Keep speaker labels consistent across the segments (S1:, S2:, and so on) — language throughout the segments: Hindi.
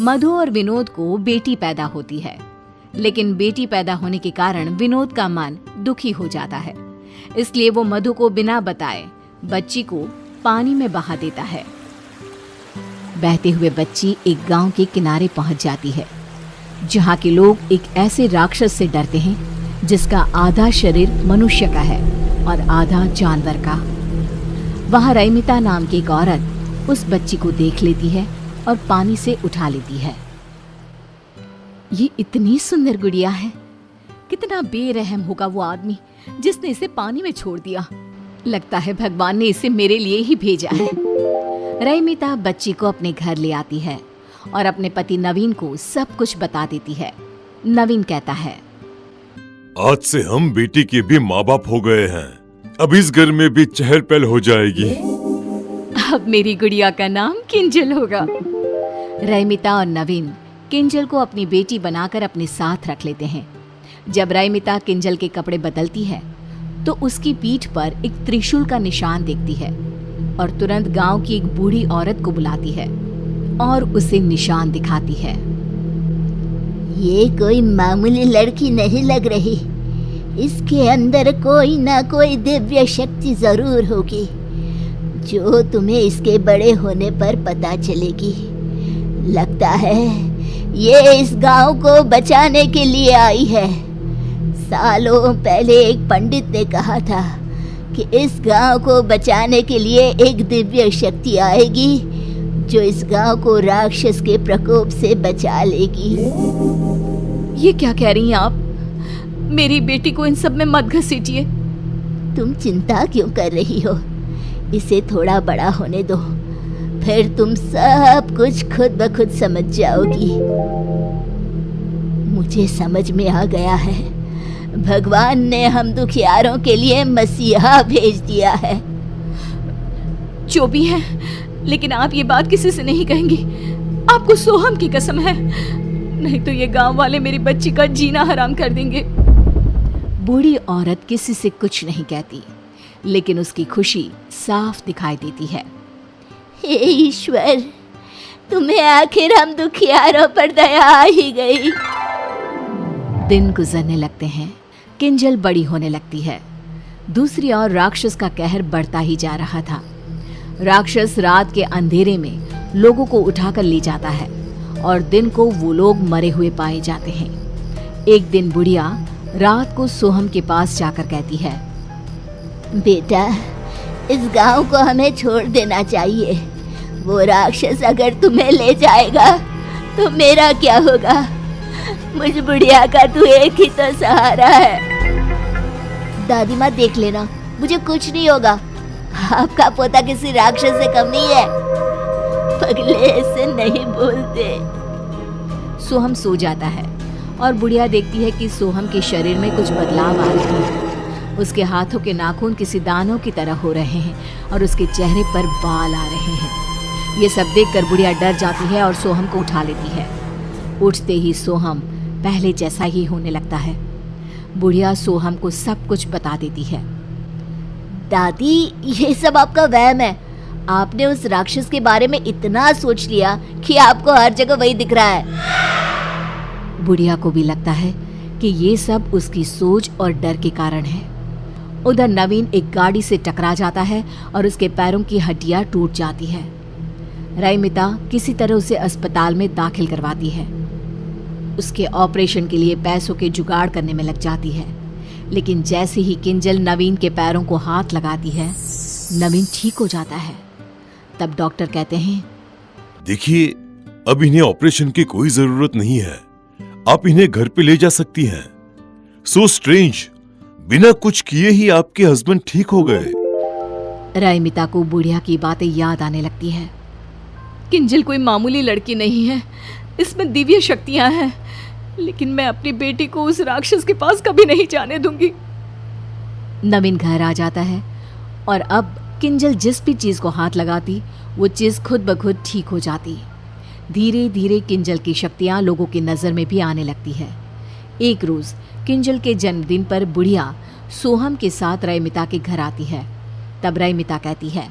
S1: मधु और विनोद को बेटी पैदा होती है, लेकिन बेटी पैदा होने के कारण विनोद का मन दुखी हो जाता है। इसलिए वो मधु को बिना बताए बच्ची को पानी में बहा देता है। बहते हुए बच्ची एक गांव के किनारे पहुंच जाती है, जहां के लोग एक ऐसे राक्षस से डरते हैं जिसका आधा शरीर मनुष्य का है और आधा जानवर का। वहां रैमिता नाम की एक औरत उस बच्ची को देख लेती है और पानी से उठा लेती है। ये इतनी सुंदर गुड़िया है, कितना बेरहम होगा वो आदमी जिसने इसे पानी में छोड़ दिया। लगता है भगवान ने इसे मेरे लिए ही भेजा है। रैमिता बच्ची को अपने घर ले आती है और अपने पति नवीन को सब कुछ बता देती है। नवीन कहता है,
S2: आज से हम बेटी के भी माँ बाप हो गए हैं। अब इस घर में भी चहल पहल हो जाएगी।
S1: अब मेरी गुड़िया का नाम किंजल होगा। रैमिता और नवीन किंजल को अपनी बेटी बनाकर अपने साथ रख लेते हैं। जब रैमिता किंजल के कपड़े बदलती है तो उसकी पीठ पर एक त्रिशूल का निशान देखती है और तुरंत गांव की एक बूढ़ी औरत को बुलाती है और उसे निशान दिखाती है।
S3: ये कोई मामूली लड़की नहीं लग रही, इसके अंदर कोई ना कोई दिव्य शक्ति जरूर होगी जो तुम्हें इसके बड़े होने पर पता चलेगी। लगता है ये इस गांव को बचाने के लिए आई है। सालों पहले एक पंडित ने कहा था कि इस गांव को बचाने के लिए एक दिव्य शक्ति आएगी जो इस गांव को राक्षस के प्रकोप से बचा लेगी।
S1: ये क्या कह रही हैं आप? मेरी बेटी को इन सब में मत घसीटिए।
S3: तुम चिंता क्यों कर रही हो? इसे थोड़ा बड़ा होने दो, फिर तुम सब कुछ खुद ब खुद समझ जाओगी। मुझे समझ में आ गया है, भगवान ने हम दुखियारों के लिए मसीहा भेज दिया है।
S1: जो भी है, लेकिन आप ये बात किसी से नहीं कहेंगी। आपको सोहम की कसम है, नहीं तो ये गांव वाले मेरी बच्ची का जीना हराम कर देंगे। बूढ़ी औरत किसी से कुछ नहीं कहती, लेकिन उसकी खुशी साफ दिखाई देती है।
S3: हे ईश्वर, तुम्हें आखिर हम दुखियारों पर दया आ ही गई।
S1: दिन गुजरने लगते हैं, किंजल बड़ी होने लगती है। दूसरी ओर राक्षस का कहर बढ़ता ही जा रहा था। राक्षस रात के अंधेरे में लोगों को उठाकर ले जाता है और दिन को वो लोग मरे हुए पाए जाते हैं। एक दिन बुढ़िया रात को सोहम के पास जाकर कहती है,
S3: बेटा, इस गांव को हमें छोड़ देना चाहिए। वो राक्षस अगर तुम्हें ले जाएगा तो मेरा क्या होगा? मुझ बुढ़िया का तू एक ही तो सहारा है। दादी माँ, देख लेना, मुझे कुछ नहीं होगा। आपका पोता किसी राक्षस से कम नहीं है। पगले ऐसे नहीं बोलते।
S1: सोहम सो जाता है और बुढ़िया देखती है कि सोहम के शरीर में कुछ बदलाव आ रहे हैं। उसके हाथों के नाखून किसी दानों की तरह हो रहे हैं और उसके चेहरे पर बाल आ रहे हैं। ये सब देखकर बुढ़िया डर जाती है और सोहम को उठा लेती है। उठते ही सोहम पहले जैसा ही होने लगता है। बुढ़िया सोहम को सब कुछ बता देती है।
S3: दादी, ये सब आपका वहम है। आपने उस राक्षस के बारे में इतना सोच लिया कि आपको हर जगह वही दिख रहा है।
S1: बुढ़िया को भी लगता है कि ये सब उसकी सोच और डर के कारण है। उधर नवीन एक गाड़ी से टकरा जाता है और उसके पैरों की हड्डियां टूट जाती है। रैमिता किसी तरह उसे अस्पताल में दाखिल करवाती है। उसके ऑपरेशन के लिए पैसों के जुगाड़ करने में लग जाती है, लेकिन जैसे ही किंजल नवीन के पैरों को हाथ लगाती है, नवीन ठीक हो जाता है। तब डॉक्टर कहते हैं,
S2: देखिए, अब इन्हें ऑपरेशन की कोई जरूरत नहीं है। आप इन्हें घर पे ले जा सकती हैं। सो स्ट्रेंज, बिना कुछ किए ही आपके हस्बैंड ठीक हो गए।
S1: रैमिता को बुढ़िया की बातें याद आने लगती है। किंजल कोई मामूली लड़की नहीं है, इसमें दिव्य शक्तियां हैं, लेकिन मैं अपनी बेटी को उस राक्षस के पास कभी नहीं जाने दूंगी। नवीन घर आ जाता है और अब किंजल जिस भी चीज को हाथ लगाती वो चीज खुद ब खुद ठीक हो जाती। धीरे धीरे किंजल की शक्तियां लोगों की नजर में भी आने लगती है। एक रोज किंजल के जन्मदिन पर बुढ़िया सोहम के साथ रैमिता के घर आती है। तब रैमिता कहती है,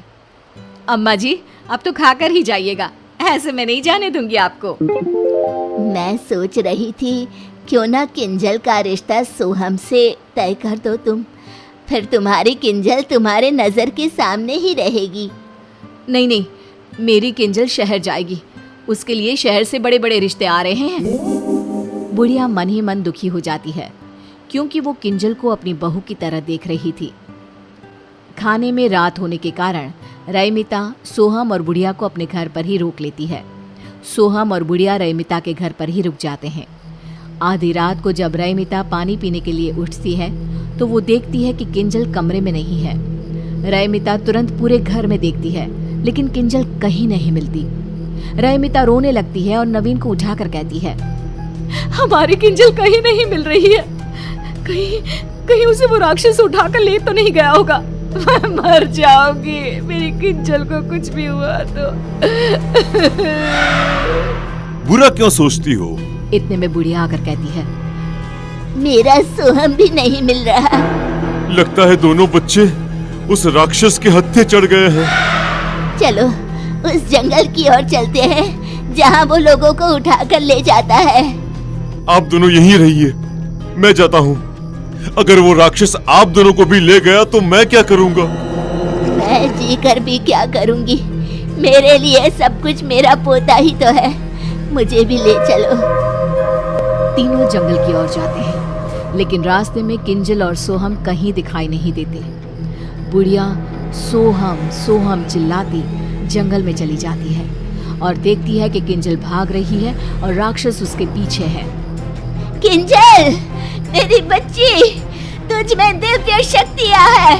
S1: अम्मा जी, अब तो खाकर ही जाइएगा, ऐसे मैं नहीं जाने दूंगी आपको।
S3: मैं सोच रही थी क्यों ना किंजल का रिश्ता सोहम से तय कर दो तुम, फिर तुम्हारी किंजल तुम्हारे नजर के सामने ही रहेगी।
S1: नहीं नहीं, मेरी किंजल शहर जाएगी, उसके लिए शहर से बड़े बड़े रिश्ते आ रहे हैं। बुढ़िया मन ही मन दुखी हो जाती है क्योंकि वो किंजल को अपनी बहू की तरह देख रही थी। खाने में रात होने के कारण रईमिता सोहम और बुढ़िया को अपने घर पर ही रोक लेती है। सोहम और बुढ़िया रईमिता के घर पर ही रुक जाते हैं। आधी रात को जब रईमिता पानी पीने के लिए उठती है तो वो देखती है कि किंजल कमरे में नहीं है। रईमिता तुरंत पूरे घर में देखती है लेकिन किंजल कहीं नहीं मिलती। रईमिता रोने लगती है और नवीन को उठाकर कहती है, हमारी किंजल कहीं नहीं मिल रही है, कहीं उसे वो राक्षस उठाकर ले तो नहीं गया होगा। मैं मर जाऊंगी, मेरी किंजल को कुछ भी हुआ तो।
S2: बुरा क्यों सोचती हो?
S1: इतने में बुढ़िया आकर कहती है,
S3: मेरा सोहम भी नहीं मिल रहा।
S2: लगता है दोनों बच्चे उस राक्षस के हत्थे चढ़ गए हैं।
S3: चलो उस जंगल की ओर चलते हैं जहाँ वो लोगों को उठाकर ले जाता है।
S2: आप दोनों यहीं रहिए, मैं जाता हूँ। अगर वो राक्षस आप दोनों को भी ले गया तो मैं क्या करूँगा?
S3: मैं जी कर भी क्या करूँगी, मेरे लिए सब कुछ मेरा पोता ही तो है, मुझे भी ले चलो।
S1: तीनों जंगल की ओर जाते हैं लेकिन रास्ते में किंजल और सोहम कहीं दिखाई नहीं देते। बुढ़िया सोहम सोहम चिल्लाती जंगल में चली जाती है और देखती है कि किंजल भाग रही है और राक्षस उसके पीछे है।
S3: किंजल, मेरी बच्ची, तुझ में दिव्य शक्तियाँ है,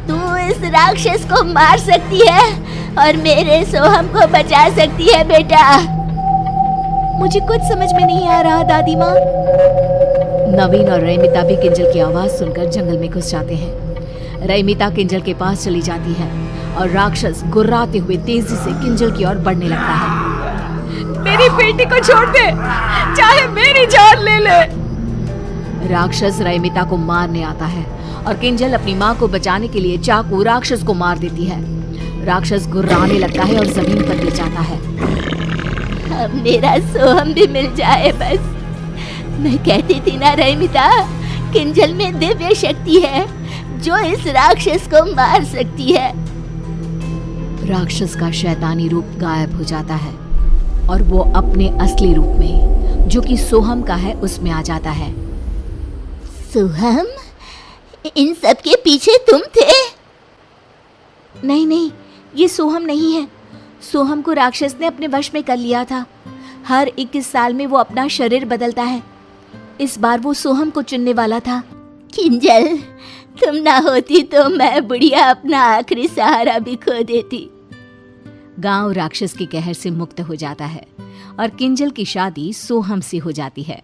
S3: तू इस राक्षस को मार सकती है और मेरे सोहम को बचा सकती है बेटा।
S1: मुझे कुछ समझ में नहीं आ रहा दादी माँ। नवीन और रईमिता भी किंजल की आवाज सुनकर जंगल में घुस जाते हैं। रईमिता किंजल के पास चली जाती है और राक्षस गुर्राते हुए तेजी से किंजल की ओर बढ़ने लगता है। मेरी बेटी को छोड़ दे, चाहे मेरी जान ले ले। राक्षस रईमिता को मारने आता है और किंजल अपनी माँ को बचाने के लिए चाकू राक्षस को मार देती है। राक्षस गुर्राने लगता है और जमीन पर गिर जाता है।
S3: अब मेरा सोहम भी मिल जाए बस। मैं कहती थी ना रईमिता, किंजल में दिव्य शक्ति है जो इस राक्षस को मार सकती है।
S1: राक्षस का शैतानी रूप गायब हो जाता है और वो अपने असली रूप में, जो कि सोहम का है, उसमें आ जाता है।
S3: सोहम, इन सब के पीछे तुम थे?
S1: नहीं नहीं, ये सोहम नहीं है। सोहम को राक्षस ने अपने वश में कर लिया था। हर 21 साल में वो अपना शरीर बदलता है। इस बार वो सोहम को चुनने वाला था।
S3: किंजल, तुम ना होती तो मैं बुढ़िया अपना आखिरी सहारा भी खो देती।
S1: गांव राक्षस के कहर से मुक्त हो जाता है और किंजल की शादी सोहम से हो जाती है।